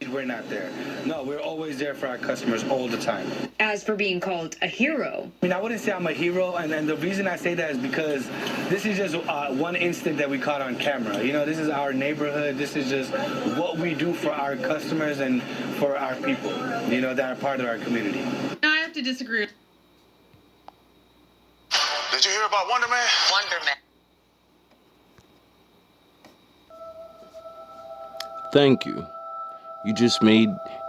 We're not there. No, we're always there for our customers all the time. As for being called a hero, I mean, I wouldn't say I'm a hero, and the reason I say that is because this is just one instant that we caught on camera. You know, this is our neighborhood. This is just what we do for our customers and for our people, you know, that are part of our community. I have to disagree. Did you hear about Wonder Man? Wonder Man. Thank you. You just made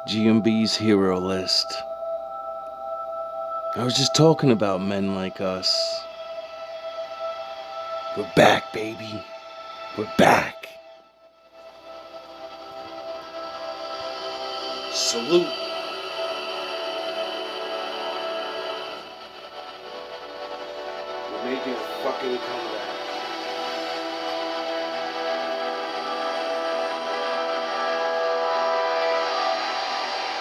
GMB's hero list. I was just talking about men like us. We're back, baby. We're back. Salute. We're making a fucking comeback.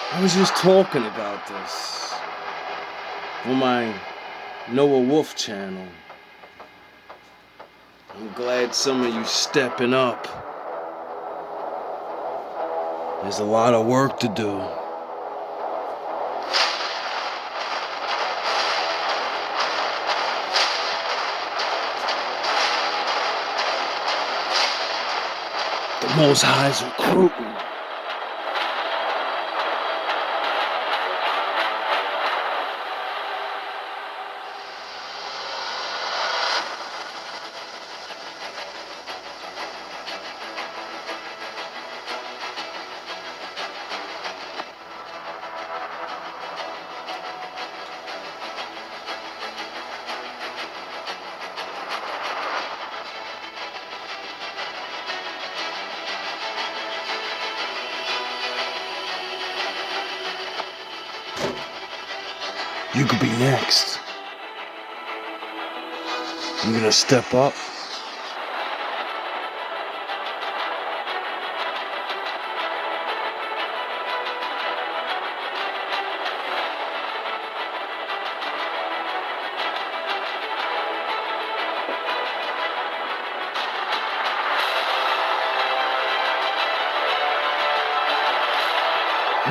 I was just talking about this on my Noah Wolf channel. I'm glad some of you stepping up. There's a lot of work to do. The Most High's recruiting. You could be next. You gonna step up?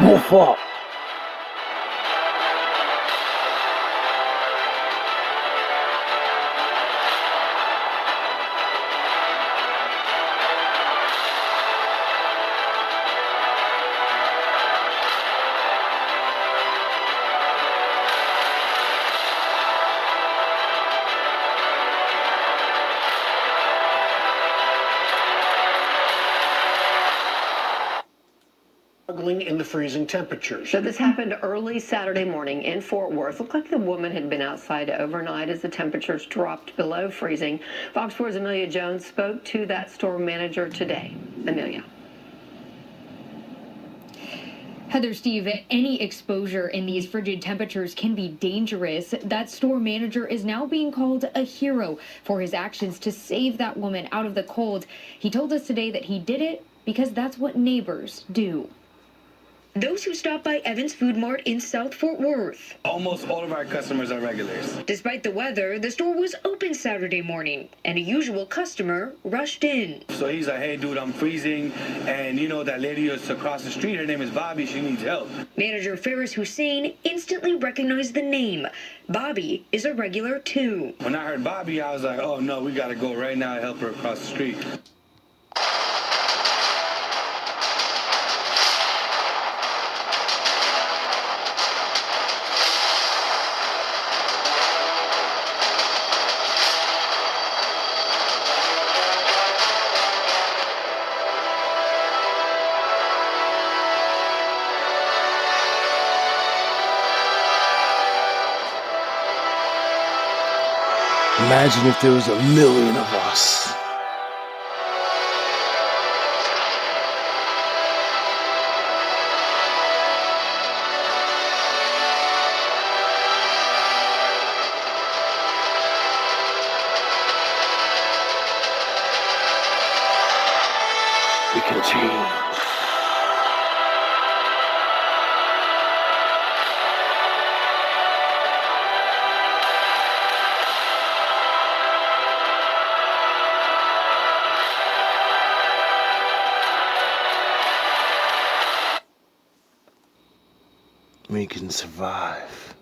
Wolf up. Struggling in the freezing temperatures. So this happened early Saturday morning in Fort Worth. Looked like the woman had been outside overnight as the temperatures dropped below freezing. Fox 4's Amelia Jones spoke to that store manager today. Amelia. Heather, Steve, any exposure in these frigid temperatures can be dangerous. That store manager is now being called a hero for his actions to save that woman out of the cold. He told us today that he did it because that's what neighbors do. those who stop by Evans Food Mart in South Fort Worth. Almost all of our customers are regulars. Despite the weather, the store was open Saturday morning, and a usual customer rushed in. So he's like, hey, dude, I'm freezing, and you know that lady is across the street, her name is Bobby, she needs help. Manager Ferris Hussein instantly recognized the name. Bobby is a regular, too. When I heard Bobby, I was like, oh, no, we got to go right now and help her across the street. Imagine if there was 1,000,000 of us. We can change. We can survive.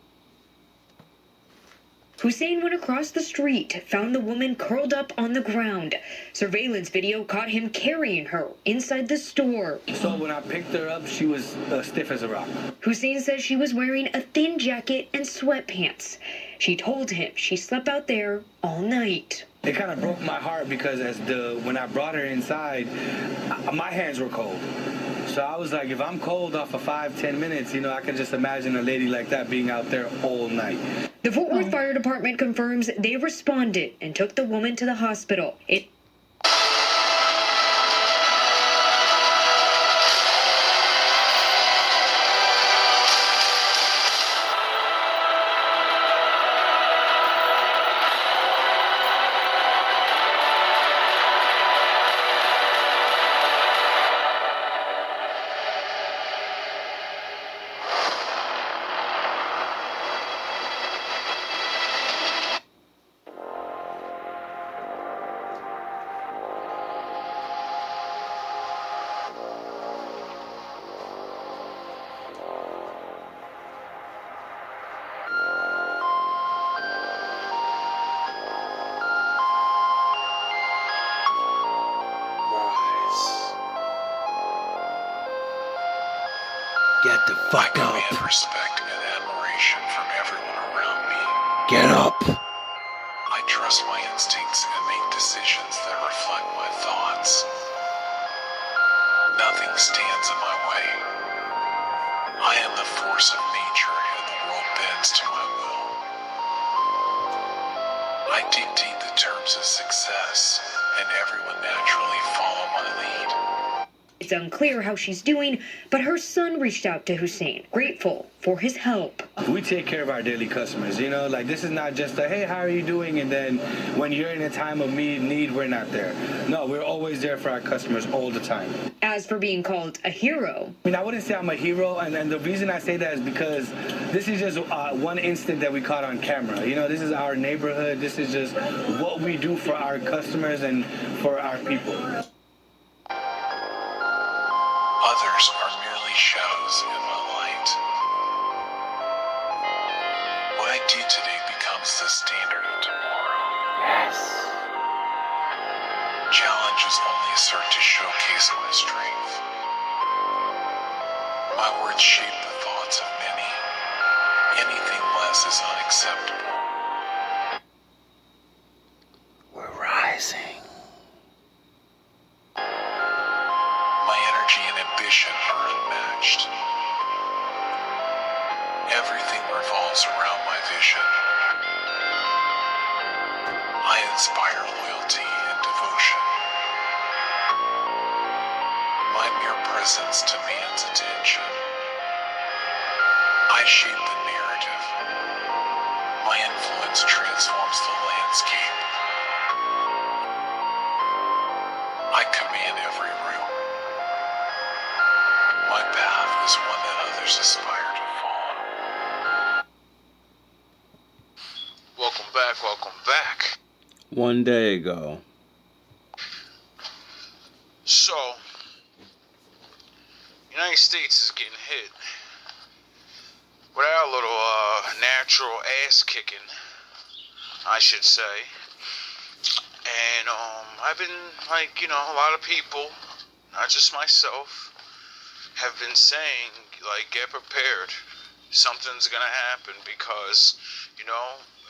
Hussein went across the street, found the woman curled up on the ground. Surveillance video caught him carrying her inside the store. So when I picked her up, she was stiff as a rock. Hussein says she was wearing a thin jacket and sweatpants. She told him she slept out there all night. It kind of broke my heart because when I brought her inside, my hands were cold. So I was like, if I'm cold off of 5-10 minutes, I can just imagine a lady like that being out there all night. The Fort Worth Fire Department confirms they responded and took the woman to the hospital. Get the fuck up. I command respect and admiration from everyone around me. Get up. I trust my instincts and make decisions that reflect my thoughts. Nothing stands in my way. I am the force of nature and the world bends to my will. I dictate the terms of success and everyone naturally follow my lead. It's unclear how she's doing, but her son reached out to Hussein, grateful for his help. We take care of our daily customers, this is not just a, hey, how are you doing? And then when you're in a time of need, we're not there. No, we're always there for our customers all the time. As for being called a hero, I wouldn't say I'm a hero, and the reason I say that is because this is just one instant that we caught on camera. This is our neighborhood. This is just what we do for our customers and for our people. Others are merely shadows in my light. What I do today becomes the standard of tomorrow. Yes. Challenges only serve to showcase my strength. My words shape the thoughts of many. Anything less is unacceptable. We're rising. My energy and ambition are unmatched. Everything revolves around my vision. I inspire loyalty and devotion. My mere presence demands attention. I shape the narrative. My influence transforms the landscape. I command every room. My path is one that others aspire to follow. Welcome back, welcome back. One day ago. So, United States is getting hit with our little natural ass kicking, I should say. And I've been a lot of people, not just myself, have been saying, get prepared. Something's gonna happen because,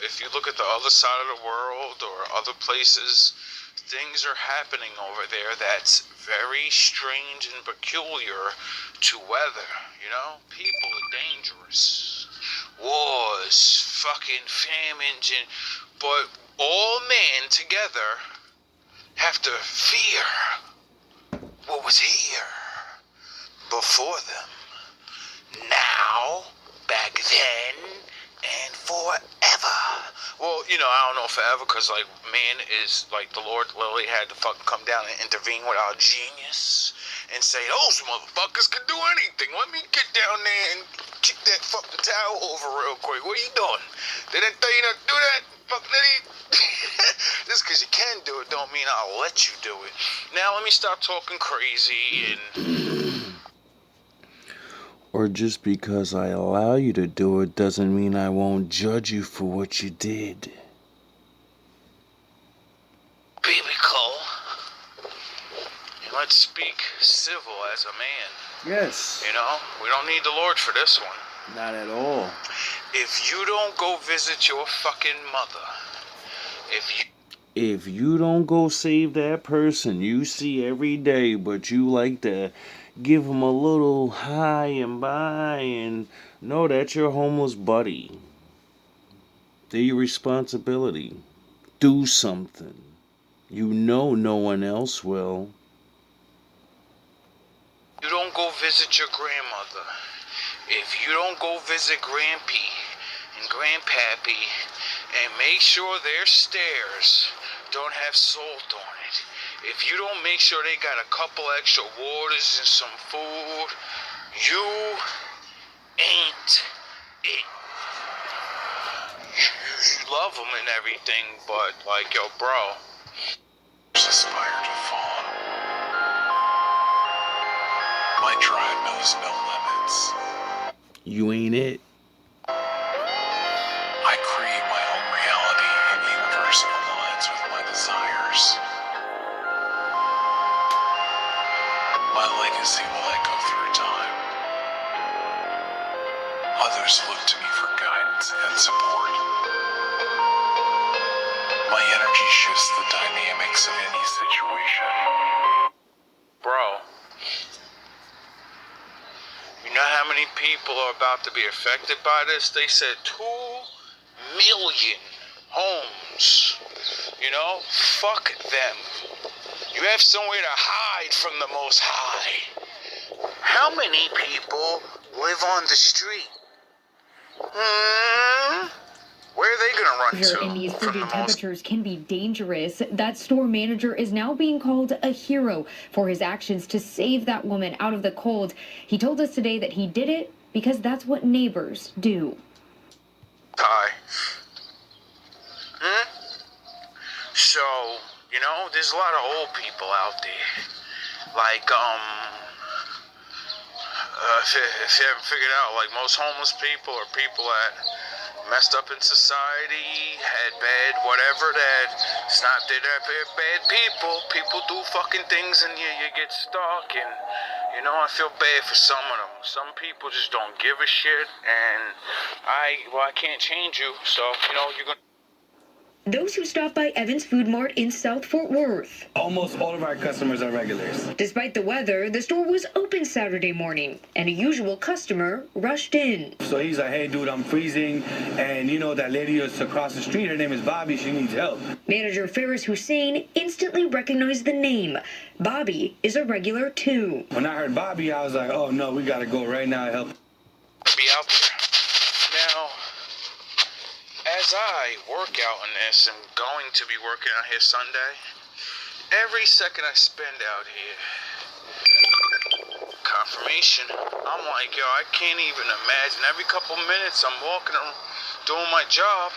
if you look at the other side of the world or other places, things are happening over there that's very strange and peculiar to weather, People are dangerous. Wars, fucking famines, but all men together have to fear what was here before them. Now, back then, and forever. Well, I don't know forever, because, man is, the Lord literally had to fucking come down and intervene with our genius and say, those motherfuckers can do anything. Let me get down there and kick that fucking towel over real quick. What are you doing? They didn't tell you not to do that, fucking idiot? Just because you can do it don't mean I'll let you do it. Now, let me stop talking crazy and... Or just because I allow you to do it doesn't mean I won't judge you for what you did. Baby Cole, let's speak civil as a man. Yes. You know, we don't need the Lord for this one. Not at all. If you don't go visit your fucking mother, If you don't go save that person you see every day, but you like to give them a little hi and bye, and no, that's your homeless buddy. They're your responsibility. Do something. You know no one else will. you don't go visit your grandmother, if you don't go visit Grampy and Grandpappy and make sure their stairs don't have salt on it, if you don't make sure they got a couple extra waters and some food, you ain't it. You love them and everything, but like, yo, bro, aspire to fall. My drive knows no limits. You ain't it. I create my own reality and the universe aligns with my desires. My legacy will echo through time. Others look to me for guidance and support. My energy shifts the dynamics of any situation. bro, you know how many people are about to be affected by this? They said 2 million homes. You know, fuck them. You have somewhere to hide from the Most High. How many people live on the street? Where are they gonna run to? And these from frigid the most? temperatures can be dangerous. That store manager is now being called a hero for his actions to save that woman out of the cold. He told us today that he did it because that's what neighbors do. Hi. So, you know, there's a lot of old people out there. Like, if you haven't figured out, like, most homeless people are people that messed up in society, had bad whatever, it's not that they're bad people. People do fucking things and you get stuck, and, you know, I feel bad for some of them. Some people just don't give a shit, and I can't change you, so, you know, you're gonna... Those who stop by Evans Food Mart in South Fort Worth. Almost all of our customers are regulars. Despite the weather, the store was open Saturday morning, and a usual customer rushed in. So he's like, hey, dude, I'm freezing. And you know that lady that's across the street, her name is Bobby. She needs help. Manager Ferris Hussein instantly recognized the name. Bobby is a regular, too. When I heard Bobby, I was like, oh, no, we got to go right now and help. Be out there. Now, as I work out on this and going to be working out here Sunday, every second I spend out here, confirmation, I'm like, yo, I can't even imagine. Every couple minutes I'm walking around doing my job,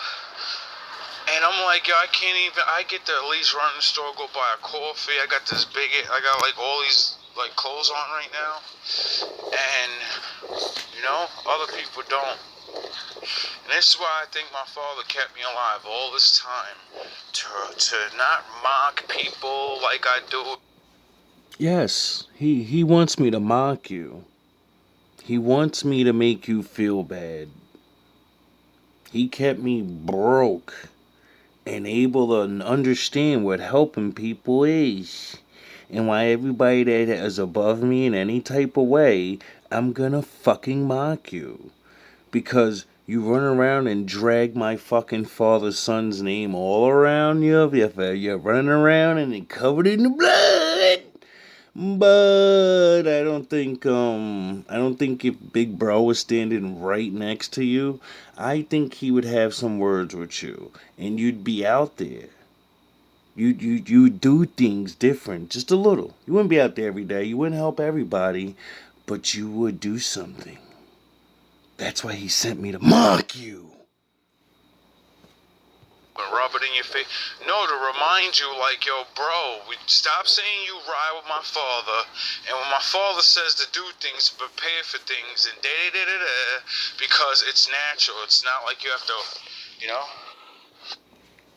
and I'm like, yo, I can't even, I get to at least run in the store, go buy a coffee. I got like all these like clothes on right now, and you know, other people don't. And this is why I think my father kept me alive all this time, to not mock people like I do. Yes, he wants me to mock you. He wants me to make you feel bad. He kept me broke and able to understand what helping people is. And why everybody that is above me in any type of way, I'm gonna fucking mock you. Because you run around and drag my fucking father's son's name all around you. You're running around and it covered in the blood. But I don't think if Big Bro was standing right next to you, I think he would have some words with you, and you'd be out there. You do things different, just a little. You wouldn't be out there every day. You wouldn't help everybody, but you would do something. That's why he sent me to mock you. rub it in your face. No, to remind you, like, yo, bro, stop saying you ride with my father, and when my father says to do things, prepare for things, and da-da-da-da-da, because it's natural. It's not like you have to, you know?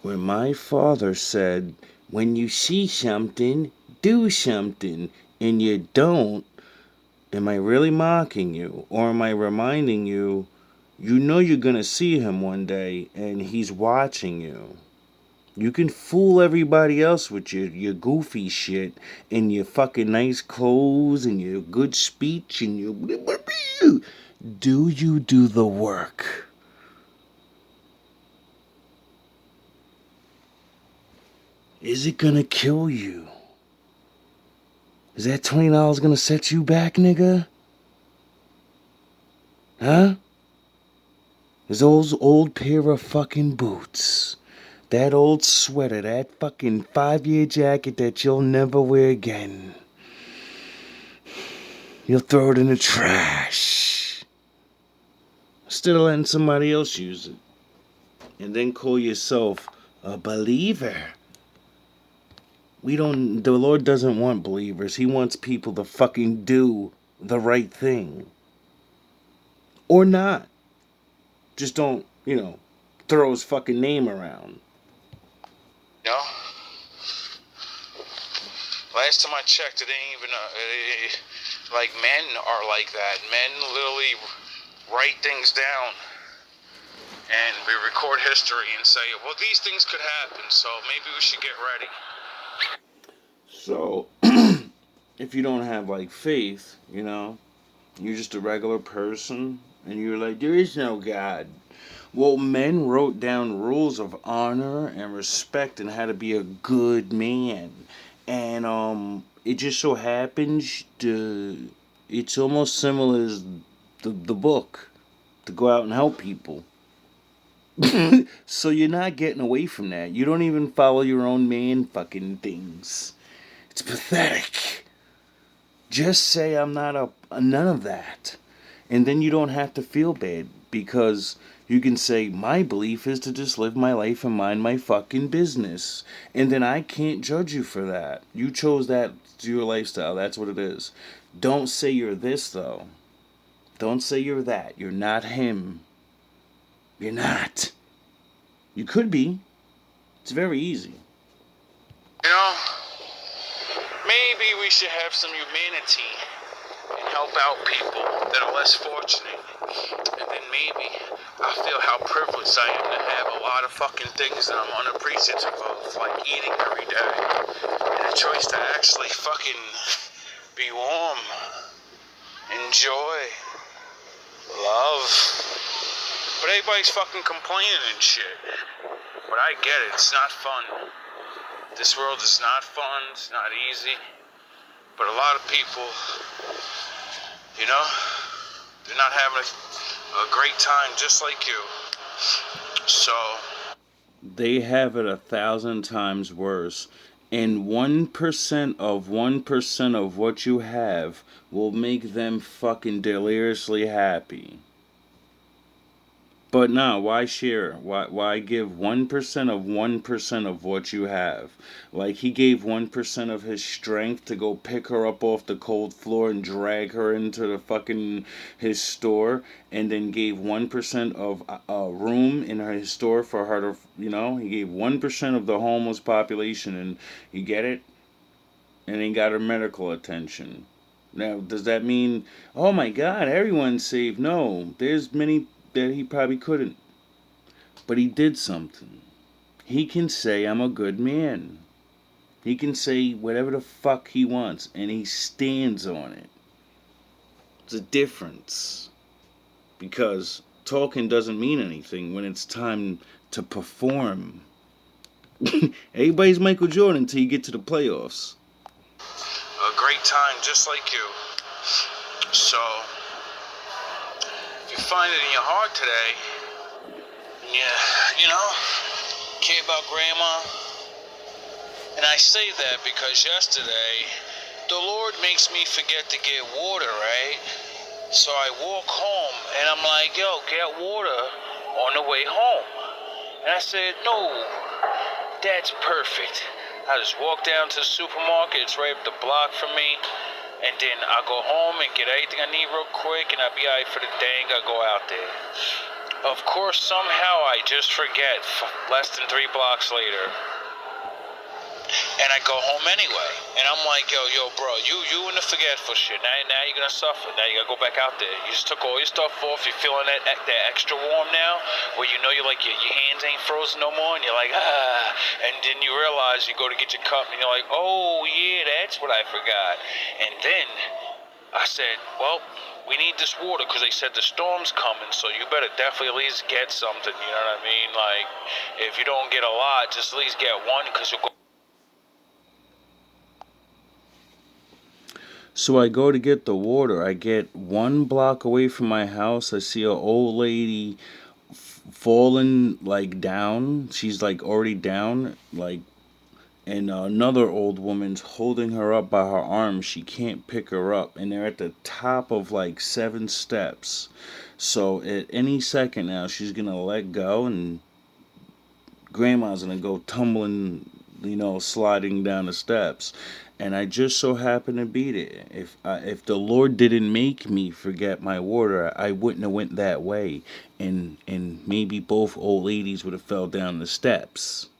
When my father said, when you see something, do something, and you don't, am I really mocking you? Or am I reminding you, you know you're gonna see him one day, and he's watching you? You can fool everybody else with your goofy shit, and your fucking nice clothes, and your good speech, and your... Do you do the work? Is it gonna kill you? Is that $20 gonna set you back, nigga? Huh? Is those old pair of fucking boots, that old sweater, that fucking 5-year jacket that you'll never wear again, you'll throw it in the trash instead of letting somebody else use it, and then call yourself a believer. The Lord doesn't want believers. He wants people to fucking do the right thing. Or not. Just don't, throw his fucking name around. You know? Last time I checked, it ain't even, like, men are like that. Men literally write things down, and we record history and say, well, these things could happen, so maybe we should get ready. So, if you don't have, like, faith, you're just a regular person, and you're like, there is no God. Well, men wrote down rules of honor and respect and how to be a good man. And it just so happens it's almost similar as the book, to go out and help people. So you're not getting away from that. You don't even follow your own man fucking things. It's pathetic. Just say I'm not a none of that. And then you don't have to feel bad, because you can say, my belief is to just live my life and mind my fucking business. And then I can't judge you for that. You chose that to your lifestyle. That's what it is. Don't say you're this, though. Don't say you're that. You're not him. You're not. You could be. It's very easy. Maybe we should have some humanity and help out people that are less fortunate. And then maybe I'll feel how privileged I am to have a lot of fucking things that I'm unappreciative of, like eating every day, and a choice to actually fucking be warm, enjoy, love. But everybody's fucking complaining and shit. But I get it, it's not fun. This world is not fun, it's not easy. But a lot of people, they're not having a great time just like you. So They have it 1,000 times worse. And 1% of 1% of what you have will make them fucking deliriously happy. But no, why share? Why give 1% of 1% of what you have? Like, he gave 1% of his strength to go pick her up off the cold floor and drag her into the fucking his store, and then gave 1% of a room in his store for her to, he gave 1% of the homeless population, and you get it? And he got her medical attention. Now, does that mean, oh my God, everyone's saved? No, there's many that he probably couldn't. But he did something. He can say, I'm a good man. He can say whatever the fuck he wants, and he stands on it. It's a difference. Because talking doesn't mean anything when it's time to perform. Everybody's Michael Jordan until you get to the playoffs. a great time just like you. So if you find it in your heart today, care about grandma. And I say that because yesterday the Lord makes me forget to get water, right? So I walk home and I'm like, yo, get water on the way home. And I said, no, that's perfect. I just walk down to the supermarket, it's right up the block from me, and then I go home and get everything I need real quick, and I'll be alright for the day, and I go out there. Of course, somehow I just forget less than 3 blocks later. And I go home anyway. And I'm like, yo, bro, you in the forgetful shit. Now you're gonna suffer. Now you gotta go back out there. You just took all your stuff off. You're feeling that extra warm now, where you know you're like your hands ain't frozen no more, and you're like, ah. And then you realize you go to get your cup, and you're like, oh yeah, that's what I forgot. And then I said, well, we need this water because they said the storm's coming, so you better definitely at least get something. You know what I mean? Like, if you don't get a lot, just at least get one, because you'll go. So I go to get the water. I get 1 block away from my house. I see an old lady falling like down. She's like already down, like, and another old woman's holding her up by her arm. She can't pick her up, and they're at the top of like 7 steps. So at any second now, she's gonna let go, and grandma's gonna go tumbling, sliding down the steps. And I just so happen to beat it. If the Lord didn't make me forget my water, I wouldn't have went that way, and maybe both old ladies would have fell down the steps.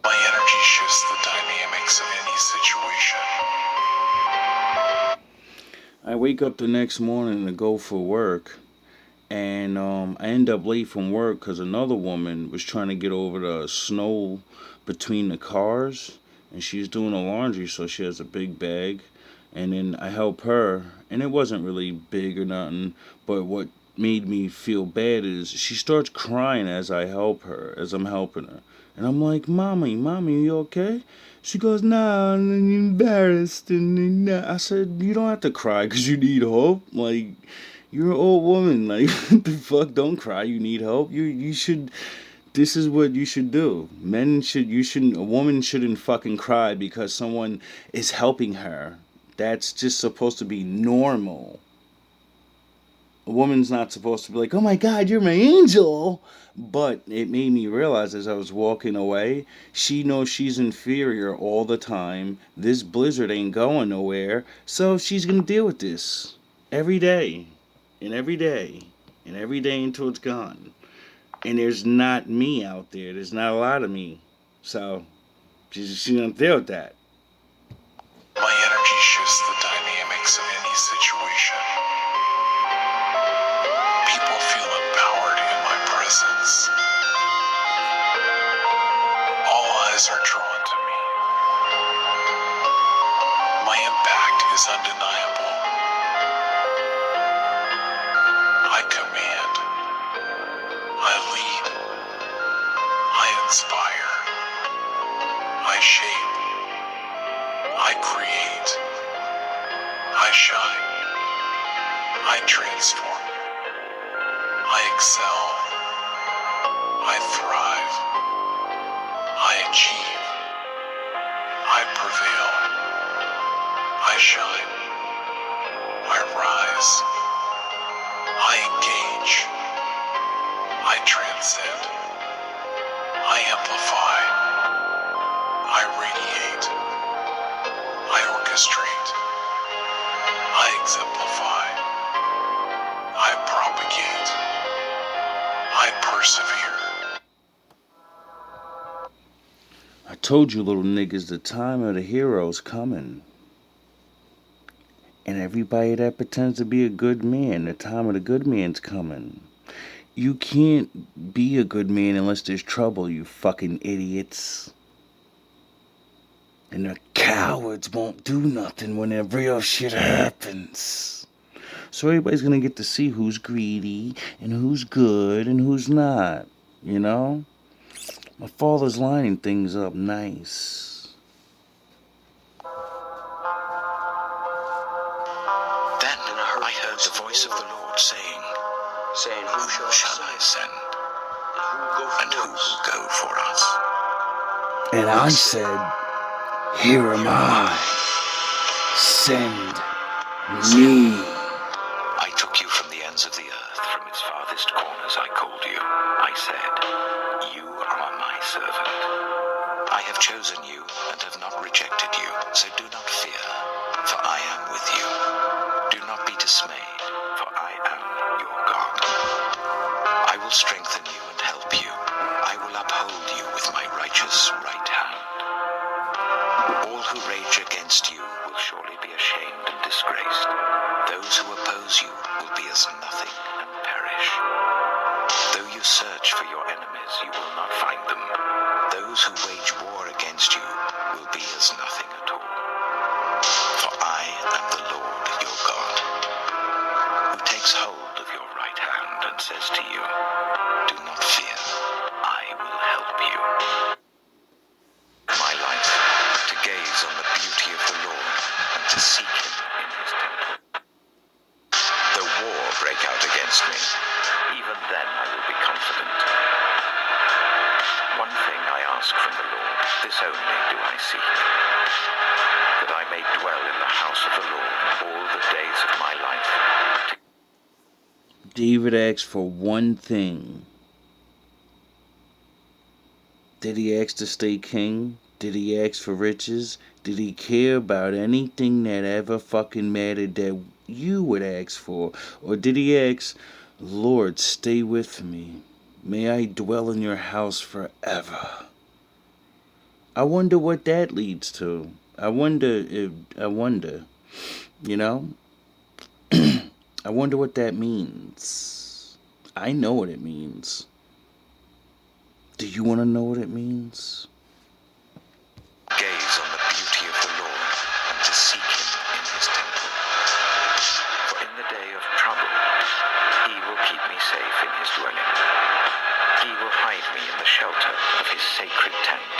My energy shifts the dynamics of any situation. I wake up the next morning to go for work, and I end up late from work because another woman was trying to get over the snow between the cars, and she's doing the laundry, so she has a big bag, and then I help her, and it wasn't really big or nothing, but what made me feel bad is she starts crying as I'm helping her, and I'm like, mommy, you okay? She goes, nah, I'm embarrassed, and I said, you don't have to cry because you need help, like, you're an old woman, like, what the fuck, don't cry, you need help, you should. This is what you should do. A woman shouldn't fucking cry because someone is helping her. That's just supposed to be normal. A woman's not supposed to be like, oh my God, you're my angel. But it made me realize as I was walking away, she knows she's inferior all the time. This blizzard ain't going nowhere. So she's going to deal with this every day and every day and every day until it's gone. And there's not me out there. There's not a lot of me. So, she's going to deal with that. My energy shifts the dynamics of any situation. People feel empowered in my presence. All eyes are drawn to me. My impact is undeniable. I command. I lead, I inspire, I shape, I create, I shine, I transform, I excel, I thrive, I achieve, I prevail, I shine, I rise, I engage, I transcend, I amplify, I radiate, I orchestrate, I exemplify, I propagate, I persevere. I told you little niggas the time of the hero's coming. And everybody that pretends to be a good man, the time of the good man's coming. You can't be a good man unless there's trouble, you fucking idiots. And the cowards won't do nothing when the real shit happens. So everybody's gonna get to see who's greedy and who's good and who's not, you know? My father's lining things up nice. Then I heard the voice of the Lord saying, who shall I send? And who will go for us? And I said, here am I. Send me. I took you from the ends of the earth, from its farthest corners I called you. I said, you are my servant. I have chosen you and have not rejected you, so do not fear, for I am with you. Do not be dismayed, for I am your God. I will strengthen you and help you. I will uphold you with my righteous right hand. All who rage against you will surely be ashamed and disgraced. Those who oppose you will be as nothing and perish. Though you search for your enemies, you will not find them. Those who wage war against you will be as nothing at all. For I am the Lord your God, who takes hold of your right hand and says to you, do not fear, I will help you. My life, to gaze on the beauty of the Lord and to seek him in his temple. Though war break out against me, even then I will be confident. One thing I ask from the Lord, this only do I seek, that I may dwell in the house of the Lord all the days of my life. David asked for one thing. Did he ask to stay king? Did he ask for riches? Did he care about anything that ever fucking mattered that you would ask for? Or did he ask, Lord, stay with me. May I dwell in your house forever. I wonder what that leads to. I wonder, you know? I wonder what that means. I know what it means. Do you want to know what it means? Gaze on the beauty of the Lord and to seek him in his temple. For in the day of trouble, he will keep me safe in his dwelling. He will hide me in the shelter of his sacred tent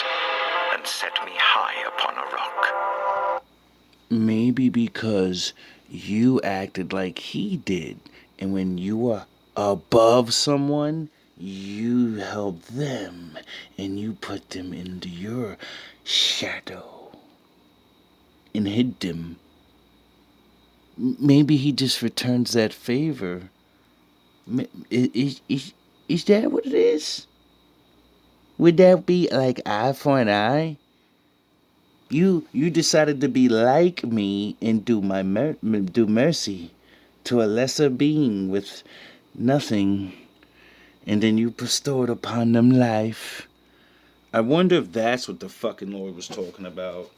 and set me high upon a rock. Maybe because you acted like he did, and when you were above someone, you helped them, and you put them into your shadow and hid them. Maybe he just returns that favor. Is that what it is? Would that be like eye for an eye? You decided to be like me and do do mercy to a lesser being with nothing, and then you bestowed upon them life. I wonder if that's what the fucking Lord was talking about.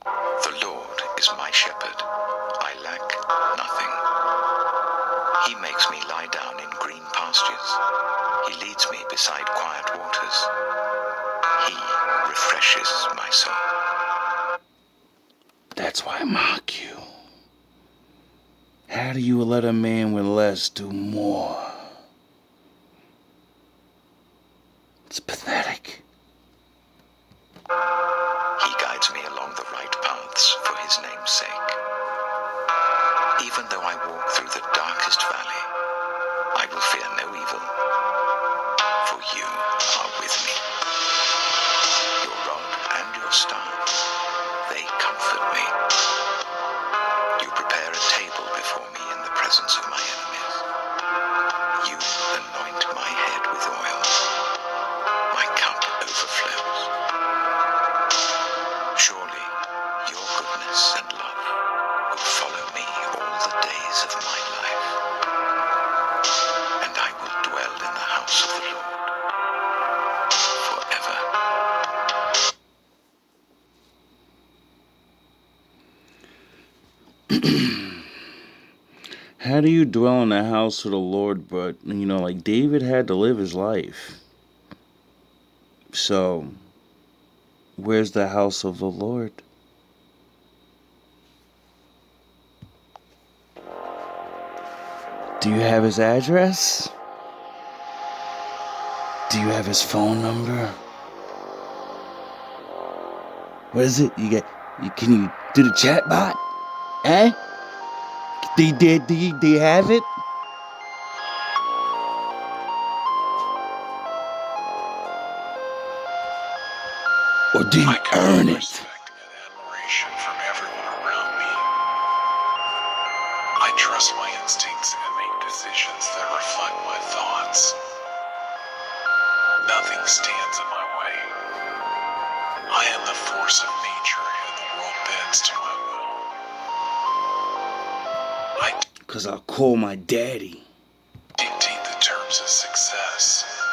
The Lord is my shepherd. I lack nothing. He makes me lie down in green pastures. He leads me beside quiet waters. He refreshes my soul. That's why I mock you. How do you let a man with less do more? It's pathetic. He guides me along the right paths for his name's sake. Even though I walk through the darkest valley, I will fear no evil, for you are with me. Your rod and your staff, they comfort me. You prepare a table before me in the presence of my enemies. You anoint my head with oil. My cup overflows. Surely your goodness and love will follow me all the days of my life, and I will dwell in the house of the Lord forever. How do you dwell in the house of the Lord? But, like David had to live his life. So, where's the house of the Lord? Do you have his address? Do you have his phone number? What is it? Can you do the chat bot? Eh? Do you have it? Or do you earn it? Respect and admiration from everyone around me. I I trust my instincts and make decisions that reflect my thoughts. Nothing stands in my way. I am the force of nature and the world bends to my will. I Cause I'll call my daddy. dictate the terms of success.